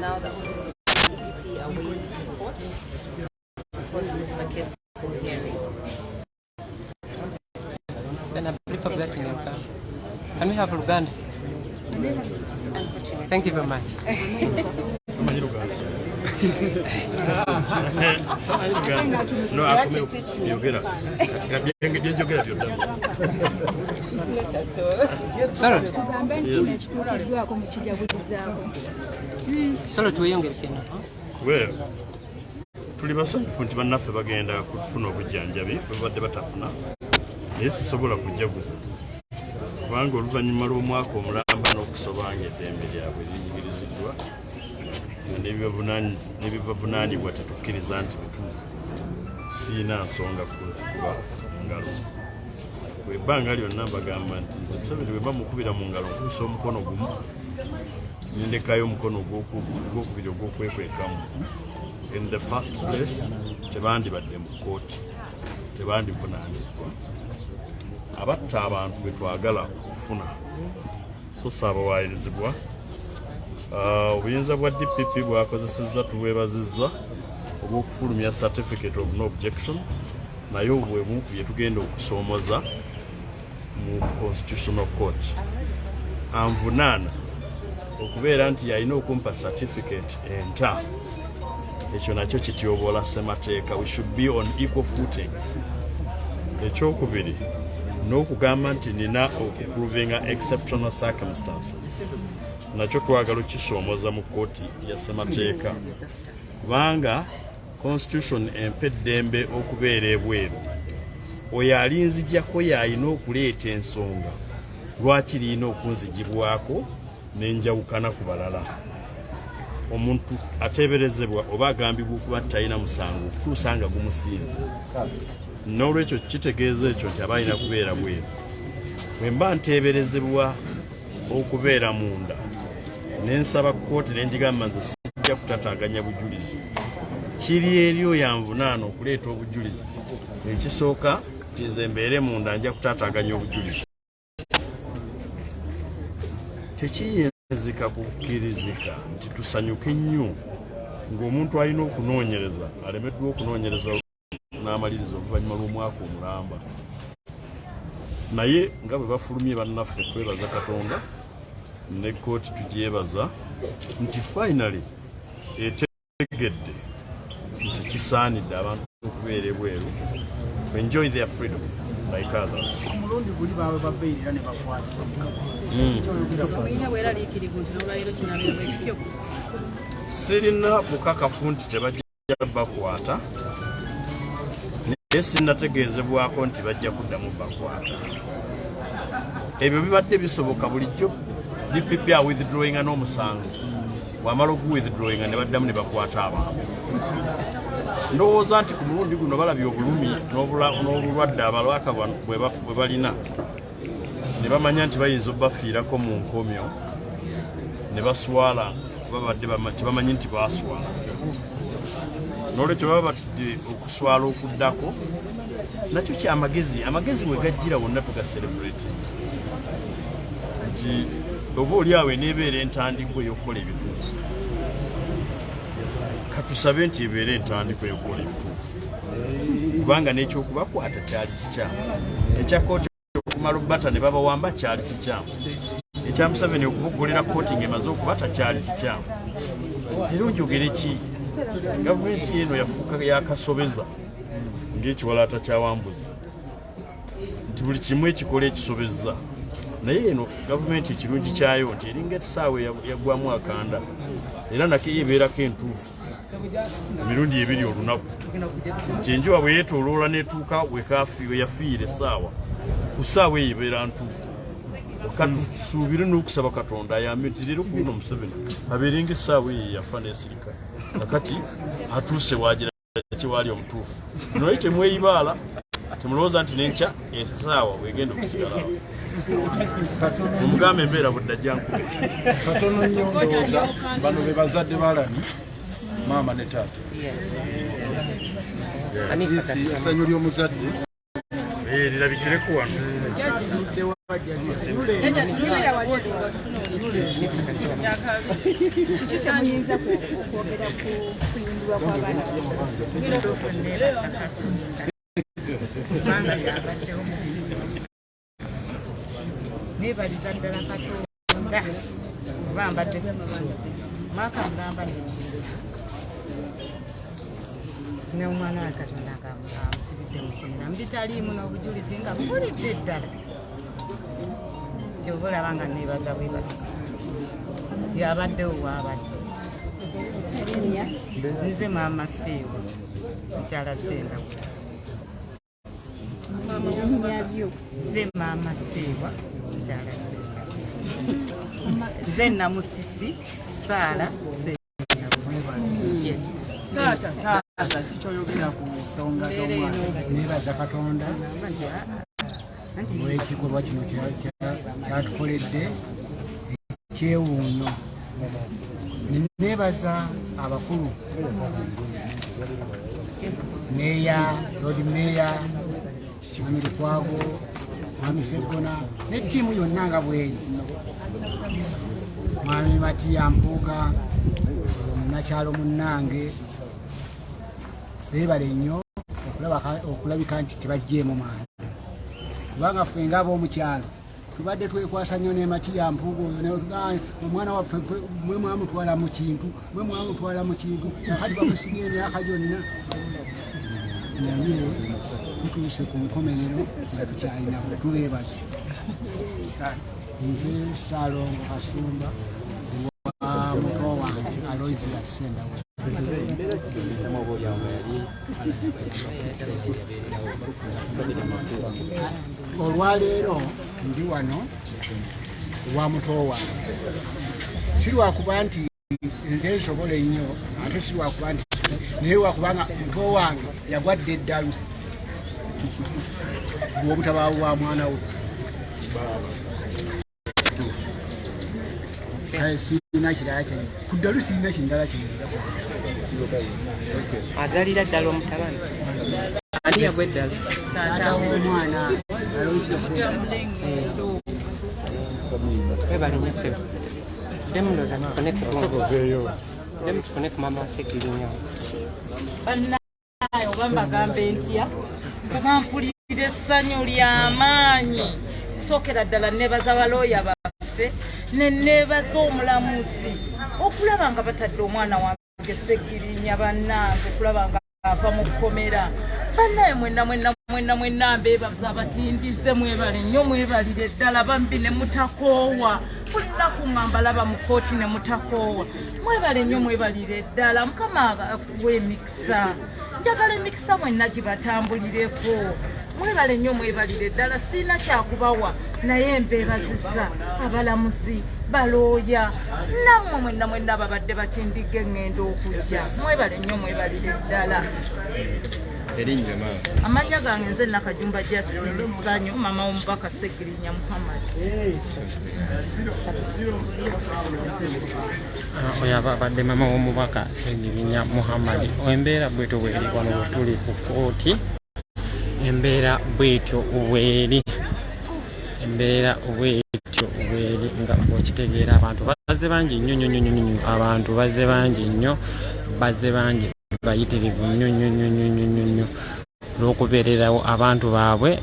now the office of EPP are waiting for court because the case for hearing. Then I prefer that in Uganda. Can we have Uganda? Thank you very much. No, well, tuli basanyufu nti bannaffe bagenda kufuna obujjanjabi bwe babadde batafuna naye sisobola kujjaguza kubanga oluvannyuma lw'omwaka omulamba n'okusobanga eddembe lyabwe linyigiriziddwa n'ebibavunaanibwa tetukkiriza nti bituufu siina nsonga kuba ngalo bwe bbanga lyonna mbagamba nti nze Museveni bwe mba mukubira mu ngalo nkubisa omukono gumu nindekayo omukono ogwokubiri ogwokwekwekamu. In the first place tebandibadde mu kkooti tebandivunaaniddwa abatta abantu bwe twagala okufuna so saabawayirizibwa. Obuyinza bwa DPP bwakozesezza tubwebazizza obw'okufulumya certificate of no objection naye obwemu bye tugenda okusoomoza mu constitutional court anvunaana okubeera nti yalina okumpa certificate enta ekyo nakyo kityoboola ssemateeka. We should be on equal footing. Ekyokubiri n'okugamba nti nina okuprovinga exceptional circumstances nakyo twagala okisoomoza mu kkooti ya ssemateeka kubanga constitution empa eddembe okubeera ebweru. Oyo alinzijjako y'alina okuleeta ensonga lwaki liina okunzijibwako n'enjawukana ku balala. Omuntu ateeberezebwa oba agambibwa okuba talina musango okutuusa nga gumusinze. N'olwekyo kitegeeza ekyo nti aba alina kubeera bweru. Bwe mba nteeberezebwa okubeera munda n'ensaba kkooti n'enjigamba nze sijja kutataaganya bujulizi, kiri eri oyo anvunaana okuleeta obujulizi. Ekisooka nti nze mbeere munda nja kutataaganya obujulizi. Tekiyinzika kukkirizika nti tusanyuke nnyo ng'omuntu alina okunoonyereza alemeddwa okunoonyereza n'amaliriza oluvannyuma lw'omwaka omulamba. Naye nga bwe bafulumye bannaffe twebaza Katonda ne kkooti tugyebaza nti finally etegedde nti kisaanidde abantu okubeera ebweru to enjoy their freedom like others. Sirina bukakafu nti tebajja bakwata naye sinnategeezebwako nti bajja kuddamu bakwata. Ebyo bibadde bisoboka bulijjo DPP withdrawinga n'omusango wamala okuwithdrawinga ne baddamu ne bakwata abantu. Ndowooza nti ku mulundi guno balabye obulumi n'obulwadde abalwaka bwe balina ne bamanya nti bayinza obbafiirako mu nkomyo ne baswala babadde tebamanyi nti baaswala. N'olwekyo baba batidde okuswala okuddako nakyo kyamagezi. Amagezi bwe gajjira wonna tugaselebrate nti oba oli awo eneebeera entandikwa ey'okukola ebituufu. Katusabe nti ebeere entandikwa ey'okukola ebituufu kubanga n'ekyokubakwata kyali kikyamu. Ekya kkooti okumala obbata ne babawamba kyali kikyamu. Ekya Museveni okubuggulira kkooti ng'emaze okubata kyali kikyamu. Era onjogere ki? Gavumenti eno yafuuka yakasobeza ng'ekiwalaata kyawambuzi nti buli kimu ekikola ekisobezza. Naye eno gavumenti ekirungi kyayo nti eringa ekisaawe yaggwamu akanda era nakeyo ebeerako entuufu emirundi ebiri olunaku nti enjuba bwe yeetooloola n'etuuka we yafiira essaawa ku ssaawa eyo ebeera ntuufu. Katusuubire n'okusaba Katonda ayambe nti leero ku luno Museveni abeerenga essaawa eyo yafa n'esirikale kakati atuuse waagira kiwaali omutuufu. Naye temweyibaala temulowooza nti n'enkya essaawa wegenda okusigalawo. Omugambe embeera budda gyankube. Katono nnyo ndowooza bano be bazadde balani maama ne taata. Essanyu ly'omuzadde lirabikireko wano. Kisamuyinza kwogera ku kuyindulwa kw'abaana kubanga yabaddewo neebaliza ddala Katonda oba mbadde sikituufu mwaka mugamba n'omwana wa Katonda amusibidde mukomera mbitaliimu n'obujulizi nga mpulidde ddala kyova olaba nga neebaza bwebaza yabaddewo waabadde nze maama Seewa mukyala Sendawo nze maama Seewa mukyala Sendawo nze Namusisi Saala Sendawo. Taata kikyoyogera ku nsonga z'omwana neebaza Katonda olw'ekikolwa kino kyatukoledde ekyewuunyo. Neebaza abakulu meeya, Lodi meeya, Mwami Lukwago, Mwami Sseggona n'ettiimu yonna nga bweri, Mwami Matiya Mpuuga, Munnakyalo munnange, beebale nnyo okulabika nti tebajjeemu maanyi, kubanga ffe ng'ab'omukyalo tubadde twekwasa nnyo ne Matiya Mpuuga oyo omwana waffe mwe mwamutwala mu kintu kati bamusibye emyaka gyonna naye tutuuse ku nkomerero nga tukyalinaku. Tubeebaza nze Ssaalongo Kasumba wa muto wange Aloysia Sendawo. Olwaleero ndi wano wa muto wange, si lwakuba nti nze nsobole nnyo ate si lwakuba nti naye lwakubanga muto wange yagwadde eddalu bw'obutabaawo bwa mwana we. Sirina kirala kye ku ddalu, sirina kindala kye azalira ddala omutabani ani yagwa eddala taata w'omwana Aloysia webale nnyo ssebo demuloza tufune ku mama Ssegirinya. Bannaayo oba mbagambe ntya kuba mpulira essanyu ly'amaanyi. Sookera ddala neebaza balooya baffe ne neebaza omulamuzi okulaba nga batadde omwana wange Ssegirinya bannange, okulaba nga ava mu kkomera. Bannaayo mwenna mbeebaza abatindize, mwebale nnyo, mwebalire ddala bambi ne mutakoowa. Buli lunaku ŋŋamba laba mu kkooti ne mutakoowa. Mwebale nnyo, mwebalire ddala. Mukama afuwe emikisa, njagala emikisa mwenna gibatambulireko. Mwebale nnyo, mwebalire ddala. Sirina kyakubawa naye mbeebazizza abalamuzi, balooya, nammwe mwenna babadde batindiga eŋŋenda okujja. Mwebale nnyo, mwebalire ddala. Amannya gange nze Nakajumba Justine Ssanyu, mama w'omubaka Ssegirinya Muhammad. Oyo abadde mama w'omubaka Ssegirinya Muhammad. Embeera bwetyo bweri wano we tuli ku kkooti, embeera bwetyo bweri nga bw'okitegeera abantu bazze bangi nnyo, abantu bazze bangi nnyo, bayitirivu nnyo olw'okubeererawo abantu baabwe.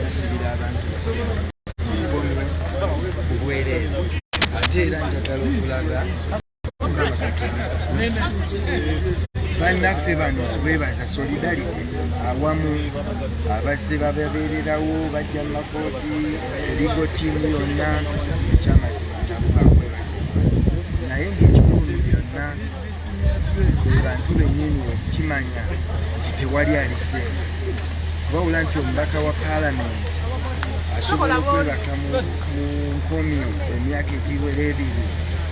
Nasibira abantu obwereere ate era njagala okulaga bannaffe bano beebaza solidarity awamu abazze bababeererawo bajja mu makooti, legal team yonna ekyamazima nabo bakwebaza, naye ng'ekikulu byonna bantu bennyini okimanya nti tewali alisenga. Wabula nti omubaka wa paalamenti asobola okwebaka mu nkomyo emyaka egiwera ebiri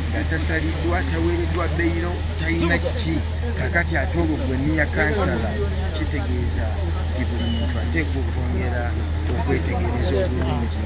nga tasaliddwa taweereddwa beyiro talina kiki kakati ate olwo gwe niya kansala kitegeeza nti buli muntu ateekwa okwongera okwetegereza obulungi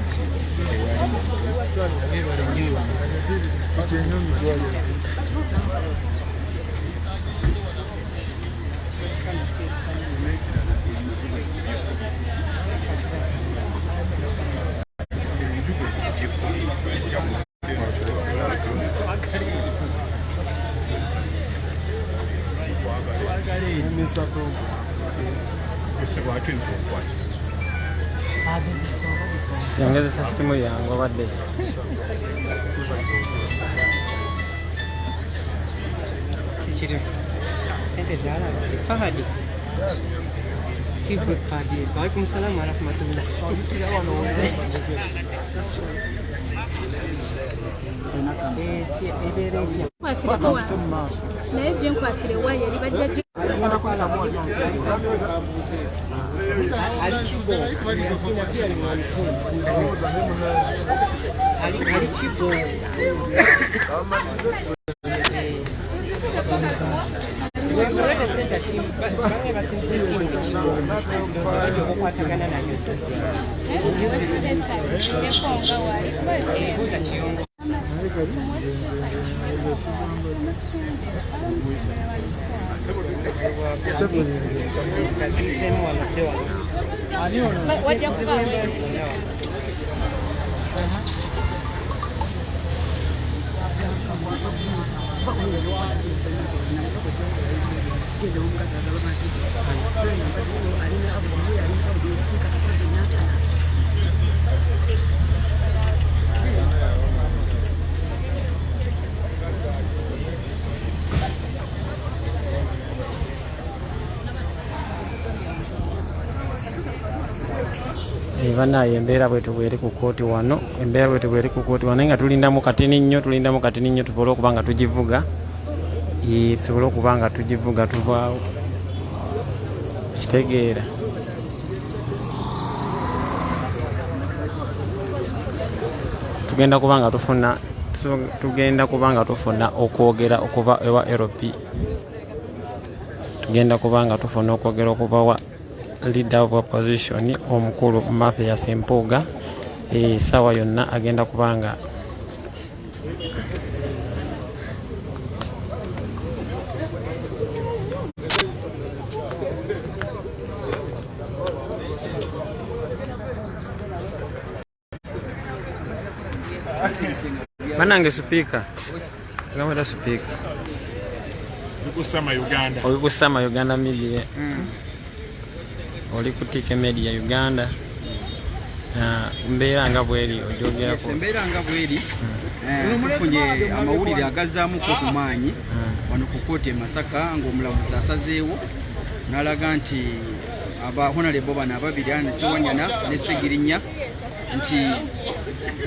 Yongezesa simu yangu obadde kikiri ente zalaga sifahadi sibwe kadi waalaikum salaam wa rahmatullah naye gye nkwatire waya eri bajja banaye embeera bwetu bweri ku kooti wano nga tulindamu katini nnyo tusobole okuba nga tugivuga tuvaawo kitegeera tugenda kuba nga tufuna okwogera okuva ewa LP okuva wa leader of opposition omukulu Mafia Sempuga sawa yonna agenda kubanga manange speaker ngamada speaker Ugusama Uganda media oli kutike media Uganda mbeera nga bweri ojogerako mbeera nga bweri tufunye amawulire agazaamuko ku maanyi wano ku kooti Masaka ng'omulamuzi asazeewo n'alaga nti abahonalebo bano ababiri Ssewanyana ne Ssegirinya nti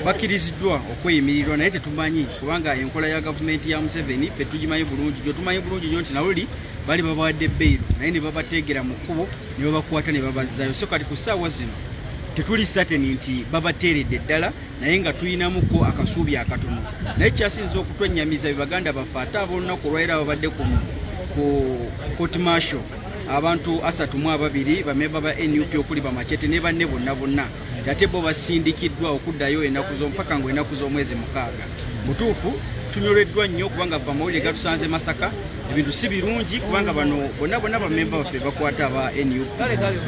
bakiriziddwa okweyimirirwa naye tetumanyi kubanga enkola ya gavumenti ya Museveni ffe tugimanyi bulungi tumanyi bulungi nnyo nti nawuli bali babawadde beyiro naye ne babateegera mu kkubo ne babakwata ne babazzayo so kati ku ssaawa zino tetuli sateni nti babateeredde ddala naye nga tuyinamuko akasuubi akatono naye kyasinza okutwennyamiza be baganda baffe ate ab'olunaku olwaliro ababadde ku court martial abantu 32 bamemba ba NUP okuli bamachete ne banne bonna ate bo basindikiddwa okuddayo mpaka ng'enaku z'omwezi 6 mutuufu tunyoleddwa nnyo kubanga bamawulire gatusanze Masaka ebintu si birungi kubanga bano bonna bamemba baffe bakwata aba NUP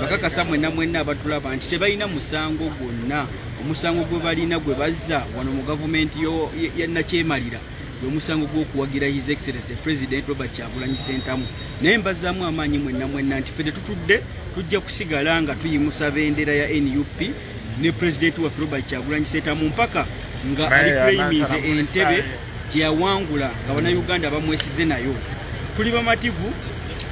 bakakasa mwenna abatulaba nti tebalina musango gwonna omusango gwe balina gwe bazza wano mu gavumenti yannakyemalira gwe musango gw'okuwagira His Excellency the President Robert Kyagulanyi Ssentamu naye mbazaamu amaanyi mwenna nti ffe tetutudde tujja kusigala nga tuyimusa bendera ya NUP ne President waffe Robert Kyagulanyi Ssentamu mpaka nga aliclaimize entebe gyeyawangula nga bannayuganda bamwesize nayo tuli bamativu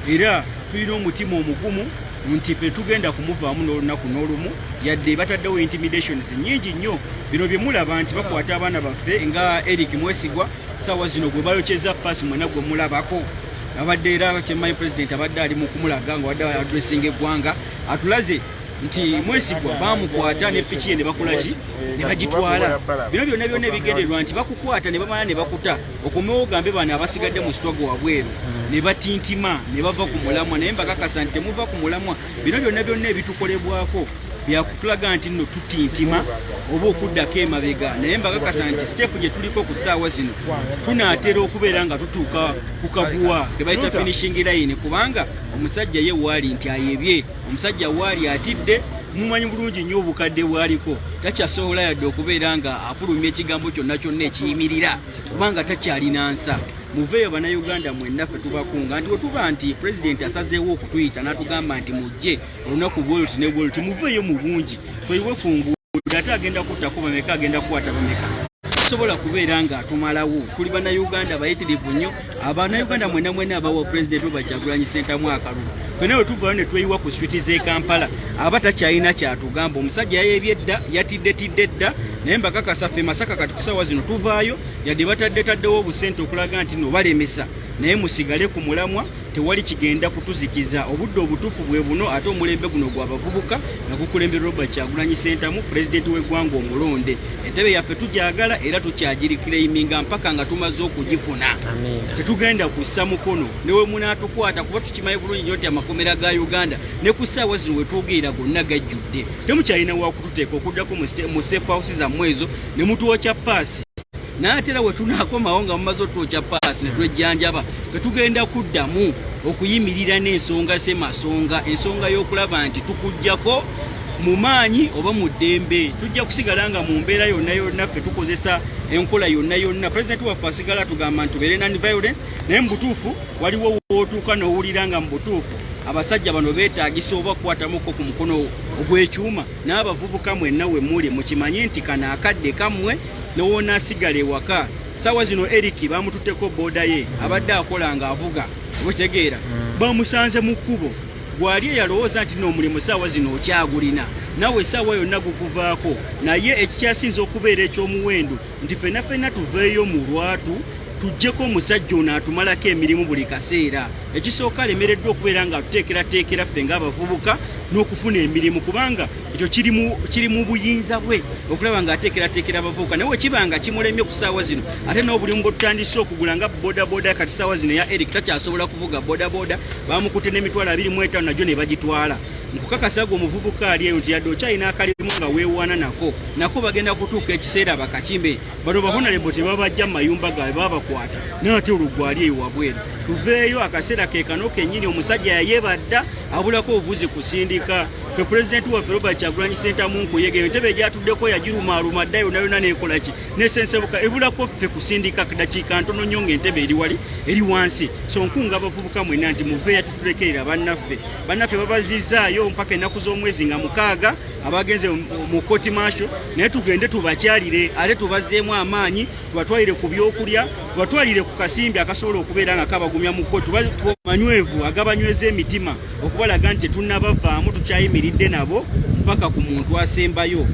era tulina omutima omugumu nti ffe tugenda kumuvaamu n'olunaku n'olumu yadde bataddewo intimidations nnyingi nnyo bino bye mulaba nti bakwata abaana baffe nga Eric Mwesigwa ssaawa zino gwe bayokyeza paasi mwena gwe mulabako abadde era kyemmanyi president abadde ali mu kumulaga nga wadde addressing eggwanga atulaze nti Mwesigwa bamukwata ne piki ye ne bakolaki ne bagitwala. Bino byonna byonna ebigendererwa nti bakukwata ne bamala ne bakuta okomewo ogambe bano abasigadde mu sitwago wabweru ne batintima ne bava ku mulamwa naye mbakakasa nti temuva ku mulamwa. Bino byonna byonna ebitukolebwako byakulaga nti nno tutintima oba okuddako emabega naye mbakakasa nti siteepu gye tuliko ku ssaawa zino tunaatera okubeera nga tutuuka ku kaguwa ke bayita finishing line kubanga omusajja ye waali nti ayebye omusajja waali atidde mumanyi bulungi nnyo obukadde bwaliko takyasobola yadde okubeera nga afulumya ekigambo kyonna kyonna ekiyimirira kubanga takyalina nsa. Muveeyo bannayuganda mwennaffe tubakunga nti wetuba nti pulezidenti asazeewo okutuyita n'atugamba nti mujje olunaku bwoluti ne bwoluti muveeyo mu bungi tweyiwe ku nguudo ate agenda kuttako bameka agenda kukwata bameka sobola kubeera nga atumalawo. Tuli bannayuganda bayitirivu nnyo abannayuganda mwenna mwenna abawa pulezidenti Kyagulanyi Ssentamu akalulu fenna we tuvaayo ne tweyiwa ku switi z'e Kampala aba takyalina kyatugamba. Omusajja yayebye dda yatiddetidde dda naye mbakakasa ffe Masaka kati ku ssaawa zino tuvaayo yadde bataddetaddewo obusente okulaga nti no balemesa naye musigale ku mulamwa tewali kigenda kutuzikiza. Obudde obutuufu bwe buno ate omulembe guno gw'abavubuka nagukulembera Kyagulanyi Ssentamu pulezidenti w'eggwanga omulonde. Entebe yaffe tugyagala era tukyagirikiraiminga mpaka nga tumaze okugifuna. Tetugenda kussa mukono newe munaatukwata kuba tukimanyi bulungi nnyo nti amakomera ga Uganda ne ku ssaawa zino we twogera gonna gajjudde. Temukyalina wakututeeka okuddako mu safe house zammwe ezo ne mutuwokya paasi n'atera we tunaakomawo nga mumaze otwokya paasi ne twejjanjaba tetugenda kuddamu okuyimirira n'ensonga semasonga ensonga y'okulaba nti tukuggyako mu maanyi oba mu ddembe. Tujja kusigala nga mu mbeera yonna yonna ffe tukozesa enkola yonna yonna. Pulezidenti waffe asigala tugamba nti tubeere non-violent naye mu butuufu waliwo wootuuka n'owulira nga mu butuufu abasajja bano beetaagisa oba kukwatamuko ku mukono ogw'ekyuma. N'abavubuka mwenna we muli mukimanye nti kano akadde kammwe nowoona asigala ewaka. Ssaawa zino Eric bamututteko booda ye abadde akola nga avuga obitegeera bamusanze mu kkubo gwali eyalowooza nti n'omulimu ssaawa zino okyagulina nawe essaawa yonna gukuvaako. Naye ekikyasinza okubeera eky'omuwendo nti ffenna ffenna tuveeyo mu lwatu tujjeko omusajja ono atumalako emirimu buli kaseera. Ekisooka alemereddwa okubeera nga atuteekerateekera ffe ng'abavubuka n'okufuna emirimu kubanga ekyo kiri mu buyinza bwe okulaba ng'ateekerateekera abavubuka. Naye wekiba nga kimulemye ku ssaawa zino ate n'obulimu bwe tutandise okugula nga bodaboda kati ssaawa zino ya Eric takyasobola kuvuga bodaboda bamukutte n'emitwalo 25 nagyo ne bagitwala. Nkukakasa gwe omuvubuka ali eyo nti yadde okyalina akalimu nga weewaana nako bagenda kutuuka ekiseera bakakimbe. Bano bahonalebo tebabajja mu mayumba gaabwe babakwata n'ate olugwa ali eyo wabweru. Tuveeyo akaseera ke kano kennyini omusajja yayebadda abulako obuzi kusindika. Ffe pulezidenti waffe Kyagulanyi Ssentamu nkuyege entebe gyatuddeko yagirumaaluma dda yonna yonna neekola ki nesensebuka ebulako ffe kusindika dakiika ntono nnyo ng'entebe eri wali eri wansi. So nkunga abavubuka mwenna nti muveeyo tutulekerera bannaffe babazizaayo mpaka ennaku z'omwezi nga 6 abagenze mu kooti maasho naye tugende tubakyalire ate tubazeemu amaanyi tubatwalire ku byokulya tubatwalire ku kasimbi akasobola okubeera nga kabagumya mu kooti manywevu agabanyweza emitima okubalaga nti tetunnabavaamu tukyayimiridde nabo mpaka ku muntu asembayo.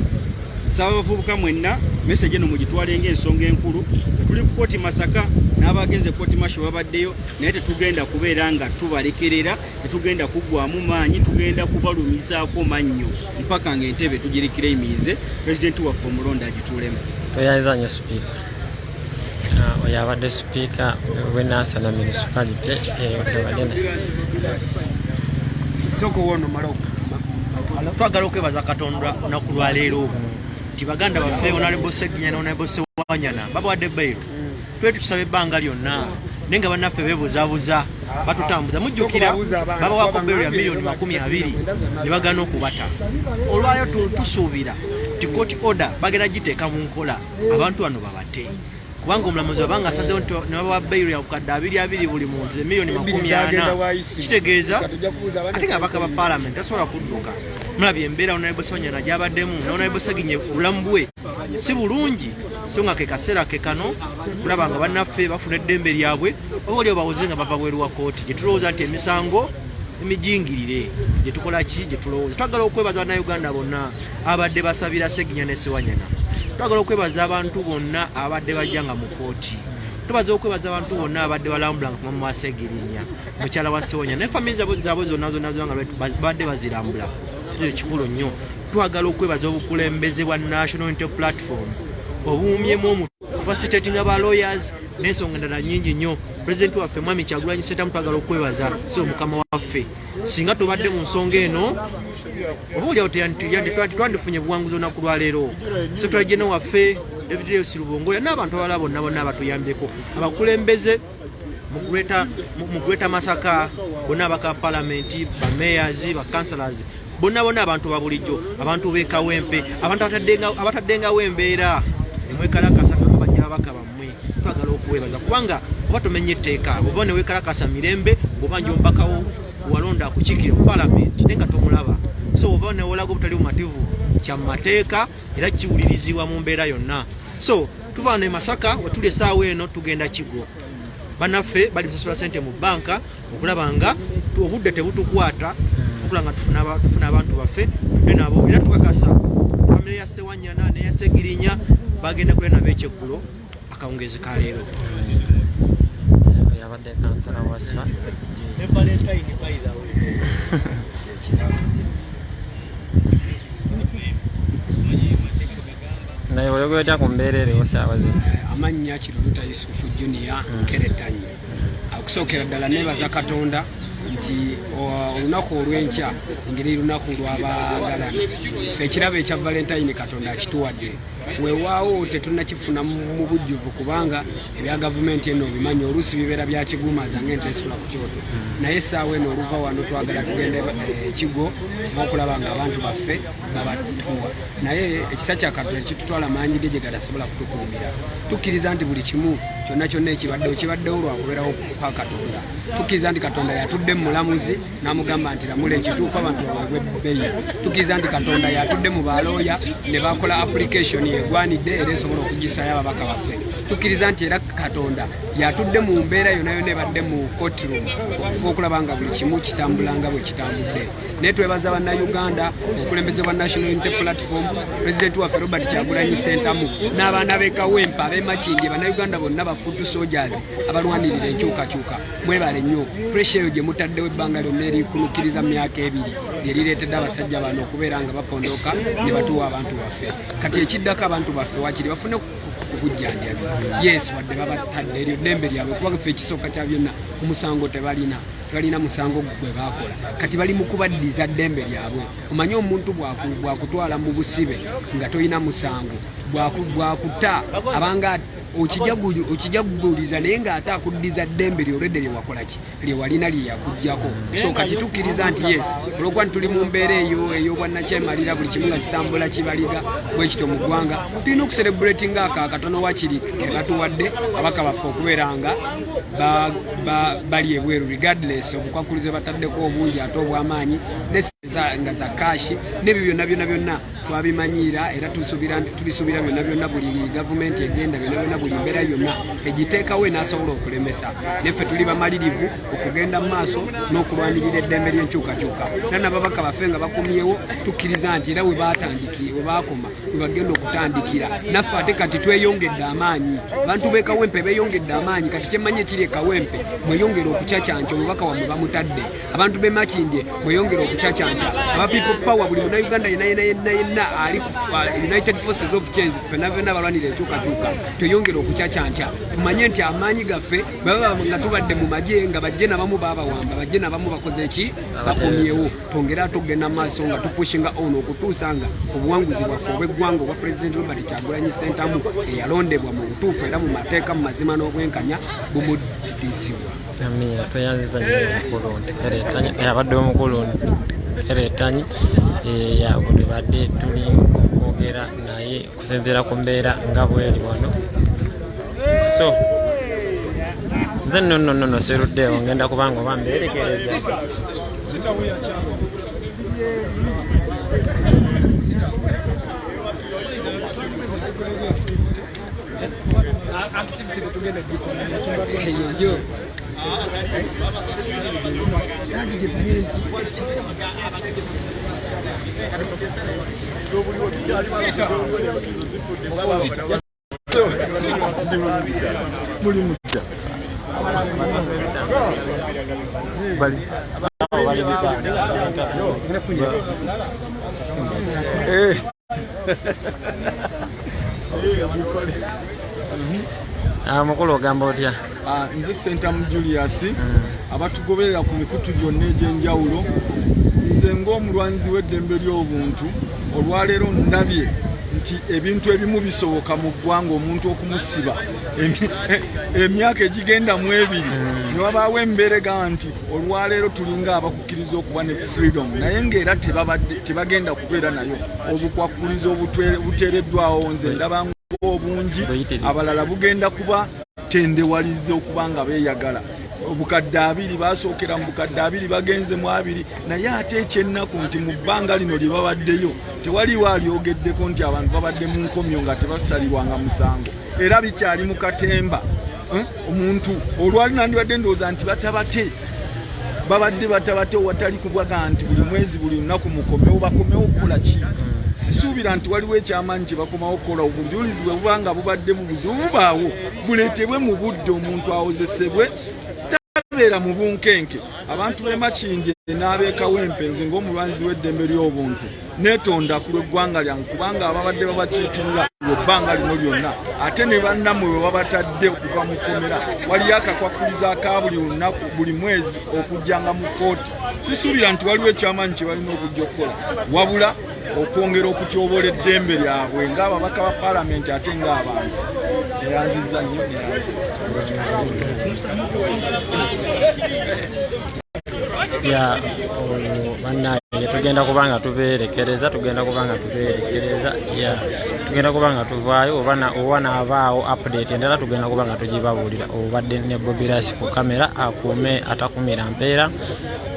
Nsaba abavubuka mwenna meseje eno mugitwale ng'ensonga enkulu. Tuli ku kooti Masaka n'abagenze kooti masho babaddeyo naye tetugenda kubeera nga tubalekerera tetugenda kuggwamu maanyi tugenda kubalumizaako mannyo mpaka ng'entebe tugirikire imiize pulezidenti waffe omulonde agituulemu. Toyanza nnyo sipiika oyo abadde sipiika w'Nansana municipality ewadena soko wono maloko twagala okwebaza Katonda olunaku lwa leero nti baganda baffe Honorable Ssegirinya n'Honorable Ssewanyana babawadde bbayiro twe tukisaba ebbanga lyonna naye nga bannaffe beebuzaabuza batutambuza mujjukira babawaako bbayiro ya miliyoni 20 ne bagana okubata. Olwayo tusuubira nti court order bagenda giteeka mu nkola abantu bano babate kubanga omulamuzi wabanga asazeewo nti ne babawa bbayiro ya bukadde 20 buli muntu miliyoni 40 kitegeeza ate nga abaka ba paalamenti tasobola kudduka. Mulabye embeera Honorable Ssewanyana gy'abaddemu ne Honorable Ssegirinya obulamu bwe si bulungi so nga ke kaseera ke kano kulaba nga bannaffe bafuna eddembe lyabwe obaolio bawoze nga bava bweru wa kooti gye tulowooza nti emisango emijingirire gye tukola ki gye tulowooza. Twagala okwebaza bannayuganda bonna abadde basabira Ssegirinya ne Ssewanyana. Twagala okwebaza abantu bonna abadde bajjanga mu kooti. Tubaza okwebaza abantu bonna abadde balambula nga mama wa Ssegirinya mukyala wa Ssewanyana ne family zaabwe zonna nga badde bazirambula. ekikulu nnyo twagala okwebaza obukulembeze bwa National Unity Platform obuumyemu facilitating aba lawyers n'ensonga endala nnyingi nnyo. Pulezidenti waffe Mwami Kyagulanyi Ssentamu twagala okwebaza so mukama waffe singa tubadde mu nsonga eno obuulyawo twandifunye buwanguzi olunaku lwaleero. Secretary General waffe David Silubongoya n'abantu abalala bonna abatuyambyeko abakulembeze mu Greater Masaka bonna abaka palamenti bamayors bakansalas bonna abantu babulijjo abantu b'ekawempe abantu abataddengawo embeera emwekalakasa bajja abaka bammwe twagala okwebaza kubanga oba tomenye etteeka oba ne weekalakasa mirembe oba njombakawo walonda akukiikire mu palamenti nenga tomulaba so oba ne wolaga obutali bumativu kya mateeka era kiwulirizibwa mu mbeera yonna. So tuva ne Masaka wetuli essaawa eno tugenda Kigo banaffe bali musasula ssente mu banka okulaba nga obudde tebutukwata okula nga tufuna abantu baffe nabo era tukakasa famire ya Ssewanyana ne ya Ssegirinya bagenda kule nabo ekyeggulo akawungezi ka leero. Yabadde kansala wassa Valentine by the way. naye oyogera ku mbeera eriwo saawa zino. Amannya Kiruta Yusufu Junior Keretanyi. Akusookera ddala neebaza Katonda nti olunaku olw'enkya engeri lunaku lw'abaagalana ffe ekirabo ekya Valentine Katonda akituwadde weewaawo tetunnakifuna mu bujjuvu kubanga ebya gavumenti eno obimanyi oluusi bibeera bya kigumaza ng'entesula ku kyoto naye essaawa eno oluva wano twagala tugende Kigo okulaba nga abantu baffe babatuwa naye ekisa kya Katonda ekitutwala maanyi ge gye gatasobola kutukuumira tukkiriza nti buli kimu kyonna ekibaddewo lwakubeerawo kwa Katonda tukkiriza nti Katonda yatudde mulamuzi n'amugamba nti lamula ekituufu abantu baweebwe ebbeeyi tukkiriza nti Katonda yatudde mu balooya ne bakola application egwanidde era esobola okugisaayo ababaka baffe tukkiriza nti era Katonda yatudde mu mbeera yonna ebadde mu courtroom okufa okulaba nga buli kimu kitambula nga bwe kitambudde naye twebaza bannayuganda obukulembeze bwa National Unity Platform Pulezidenti waffe Robert Kyagulanyi Ssentamu n'abaana b'ekawempa ab'emakindi bannayuganda bonna bafuutu soldiers abalwanirira enkyukakyuka mwebale nnyo pressure eyo gye mutaddewo ebbanga lyonna erikunukkiriza myaka ebiri lye lireetedde abasajja bano okubeera nga bapondoka ne batuwa abantu baffe kati ekiddako abantu baffe wakiri bafune okujjanjabi yes wadde babatadde eryo ddembe lyabwe kuba ffe ekisooka kya byonna omusango tebalina musango gwe baakola kati bali mu kubaddiza ddembe lyabwe omanyi omuntu bwakutwala mu busibe nga tolina musango bwakuta abanga okijaguliza naye ng'ate akuddiza ddembe lyolwedde lyewakolaki lyewalina lyeyakuggyako so kati tukkiriza nti yes olwokuba nti tuli mu mbeera ey'obwannakyemalira buli kimu nga kitambula kibaliga bwe kityo mu ggwanga tulina okuserebulatinga ako akatono wakiri ke batuwadde abaka baffe okubeera nga bali ebweru regardless obukwakulize bataddeko obungi ate obw'amaanyi nga za kashi n'ebyo byonna twabimanyiira era tubisuubira byonna buli gavumenti egenda byonna buli mbeera yonna egiteekawo n'asobola okulemesa neffe tuli bamalirivu okugenda mu maaso n'okulwanirira eddembe ly'enkyukakyuka era n'ababaka baffe nga bakomyewo tukkiriza nti era we baakoma we bagenda okutandikira naffe ate kati tweyongedde amaanyi abantu b'ekawempe beeyongedde amaanyi kati kyemmanyi ekiri ekawempe mweyongera okucacanja omubaka wammwe bamutadde abantu b'emakindye mweyongera okucacanja aba people power buli munnayuganda yenna ali United Forces of Change ffenna balwanira enkyukakyuka tweyongera okucacanja tumanye nti amaanyi gaffe baba nga tubadde mu magye nga bajje nabamu baabawamba bajje nabamu bakoze ki bakomyewo twongera tugenda maaso nga tupushinga ono okutuusa nga obuwanguzi bwaffe obw'eggwanga obwa Pulezidenti Robert Kyagulanyi Ssentamu eyalondebwa mu butuufu era mu mateeka mu mazima n'obwenkanya bumuddizibwa. Amina tweyanziza nnyo omukulu nti Keretanyi abadde omukulu Keretanyi yago tubadde tuli okwogera naye kusinziira ku mbeera nga bweri wano so nze nno siruddeewo ngenda kubanga oba mbeerekereza bali wali bipande mukulu ogamba otya? Nze Sentamu Julius abatugoberera ku mikutu gyonna egy'enjawulo. Nze ng'omulwanzi w'eddembe ly'obuntu olwaleero ndabye nti ebintu ebimu bisoboka mu ggwanga omuntu okumusiba emyaka egigenda mu 2 ne wabaawo embeerega nti olwaleero tulinga abakukkiriza okuba ne freedom naye ng'era tebagenda kubeera nayo obukwakkuliza obuteereddwawo. Nze ndaba obungi abalala bugenda kuba tendewalize okuba nga beeyagala. Obukadde 2 basookera mu bukadde 2 bagenze mu 2 naye ate ekyennaku nti mu bbanga lino lye babaddeyo tewaliwo alyogeddeko nti abantu babadde mu nkomyo nga tebasalirwanga musango era bikyali mu katemba. Omuntu olwali nandibadde ndowooza nti batabate babadde batabate watali kubwaga nti buli mwezi buli lunaku mukomewo bakomewo okukola ki. Sisuubira nti waliwo ekyamaanyi kye bakomawo okukola. Obujulizi bwe buba nga bubadde mu buzibu bubaawo buleetebwe mu budde omuntu awozesebwe tabeera mu bunkenke. Abantu b'e Makinje n'ab'Ekawempe nze ng'omulwanzi w'eddembe ly'obuntu neetonda ku lw'eggwanga lyange kubanga ababadde babakiikirira ebbanga lino lyonna ate ne bannammwe bwe babatadde okuva mu kkomera waliyo akakwakkuliza aka buli lunaku buli mwezi okujjanga mu kkooti. Sisuubira nti waliwo ekyamaanyi kye balina okujja okukola wabula okwongera okutyoboola eddembe lyabwe ng'ababaka ba paalamenti ate ng'abantu. Neyanziza nnyo bannaye tugenda kubanga tubeerekereza tugenda kubanga tuvaayo oba naabaawo update endala tugenda kubanga tugibabuulira. Obadde ne Bobby Rush ku kamera akuume atakumira mpeera.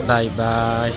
Bye bye.